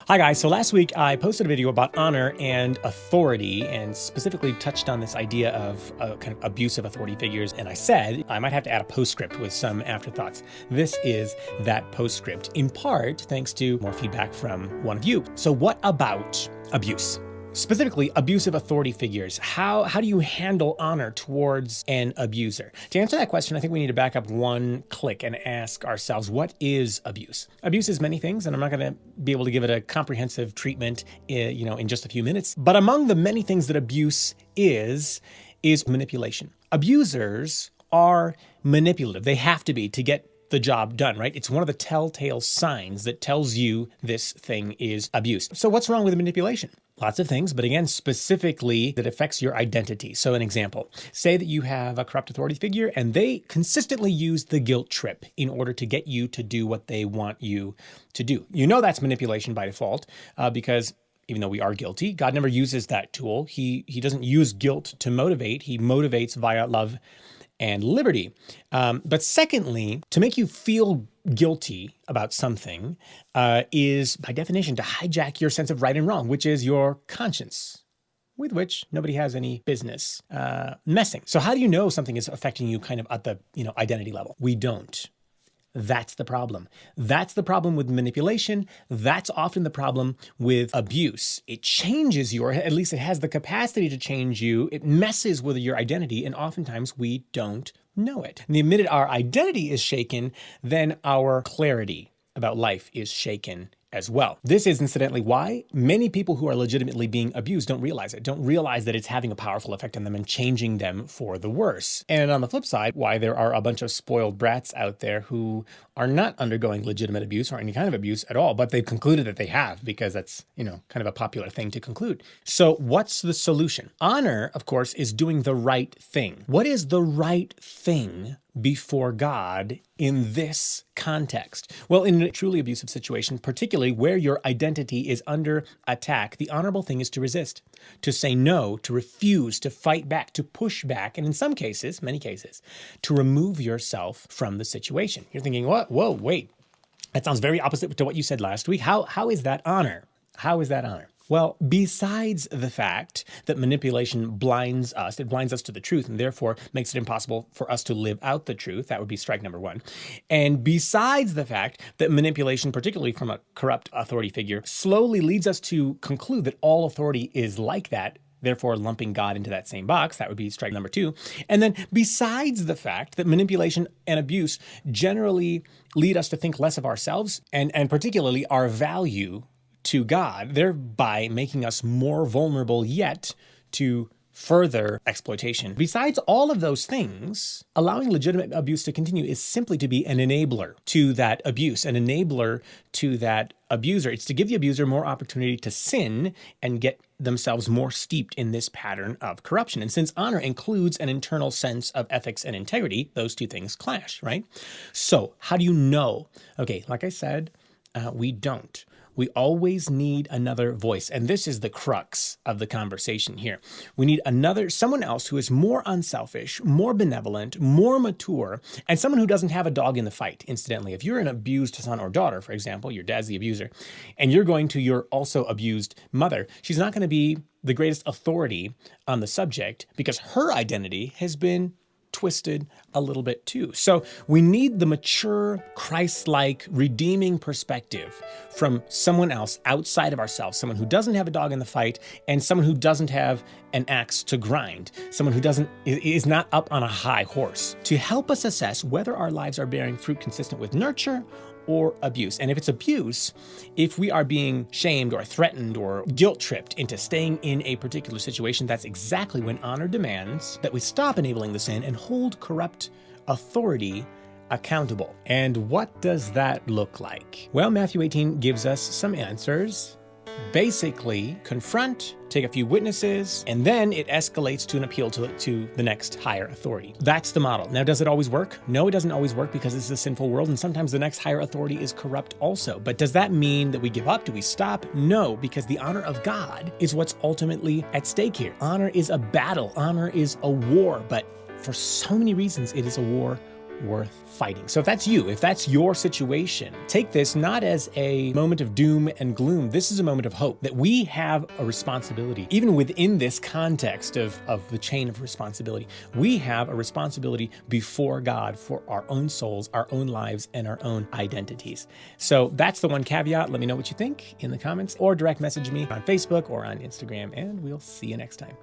Hi guys, so last week I posted a video about honor and authority and specifically touched on this idea of kind of abusive authority figures, and I said I might have to add a postscript with some afterthoughts. This is that postscript, in part thanks to more feedback from one of you. So what about abuse? Specifically, abusive authority figures. How do you handle honor towards an abuser? To answer that question, I think we need to back up one click and ask ourselves, what is abuse? Abuse is many things, and I'm not going to be able to give it a comprehensive treatment, in just a few minutes. But among the many things that abuse is manipulation. Abusers are manipulative. They have to be to get the job done, right? It's one of the telltale signs that tells you this thing is abuse. So what's wrong with manipulation? Lots of things, but again, specifically that affects your identity. So an example, say that you have a corrupt authority figure and they consistently use the guilt trip in order to get you to do what they want you to do. You know that's manipulation by default because even though we are guilty, God never uses that tool. He doesn't use guilt to motivate. He motivates via love and liberty. But secondly, to make you feel guilty about something is by definition to hijack your sense of right and wrong, which is your conscience, with which nobody has any business messing. So how do you know something is affecting you kind of at the identity level? We don't. That's the problem. That's the problem with manipulation. That's often the problem with abuse. It changes you, or at least it has the capacity to change you. It messes with your identity, and oftentimes we don't know it. And the minute our identity is shaken, then our clarity about life is shaken as well. This is incidentally why many people who are legitimately being abused don't realize it, don't realize that it's having a powerful effect on them and changing them for the worse. And on the flip side, why there are a bunch of spoiled brats out there who are not undergoing legitimate abuse or any kind of abuse at all, but they've concluded that they have because that's, kind of a popular thing to conclude. So what's the solution? Honor, of course, is doing the right thing. What is the right thing before God in this context? Well, in a truly abusive situation, particularly where your identity is under attack, the honorable thing is to resist, to say no, to refuse, to fight back, to push back, and in some cases, many cases, to remove yourself from the situation. You're thinking, what? Whoa, wait. That sounds very opposite to what you said last week. How is that honor? How is that honor? Well, besides the fact that manipulation blinds us, it blinds us to the truth and therefore makes it impossible for us to live out the truth. That would be strike number one. And besides the fact that manipulation, particularly from a corrupt authority figure, slowly leads us to conclude that all authority is like that, therefore lumping God into that same box, that would be strike number two. And then besides the fact that manipulation and abuse generally lead us to think less of ourselves and particularly our value to God, thereby making us more vulnerable yet to further exploitation. Besides all of those things, allowing legitimate abuse to continue is simply to be an enabler to that abuse, an enabler to that abuser. It's to give the abuser more opportunity to sin and get themselves more steeped in this pattern of corruption. And since honor includes an internal sense of ethics and integrity, those two things clash, right? So how do you know? Okay, like I said, we don't. We always need another voice. And this is the crux of the conversation here. We need someone else who is more unselfish, more benevolent, more mature, and someone who doesn't have a dog in the fight. Incidentally, if you're an abused son or daughter, for example, your dad's the abuser, and you're going to your also abused mother, she's not going to be the greatest authority on the subject because her identity has been twisted a little bit too. So we need the mature, Christ-like, redeeming perspective from someone else outside of ourselves, someone who doesn't have a dog in the fight and someone who doesn't have an axe to grind, someone who is not up on a high horse to help us assess whether our lives are bearing fruit consistent with nurture or abuse. And if it's abuse, if we are being shamed or threatened or guilt-tripped into staying in a particular situation, that's exactly when honor demands that we stop enabling the sin and hold corrupt authority accountable. And what does that look like? Well, Matthew 18 gives us some answers. Basically, confront, take a few witnesses, and then it escalates to an appeal to the next higher authority. That's the model. Now, does it always work? No, it doesn't always work because it's a sinful world, and sometimes the next higher authority is corrupt also. But does that mean that we give up? Do we stop? No, because the honor of God is what's ultimately at stake here. Honor is a battle. Honor is a war, but for so many reasons, it is a war worth fighting. So if that's you, if that's your situation, take this not as a moment of doom and gloom. This is a moment of hope that we have a responsibility, even within this context of the chain of responsibility. We have a responsibility before God for our own souls, our own lives, and our own identities. So that's the one caveat. Let me know what you think in the comments or direct message me on Facebook or on Instagram, and we'll see you next time.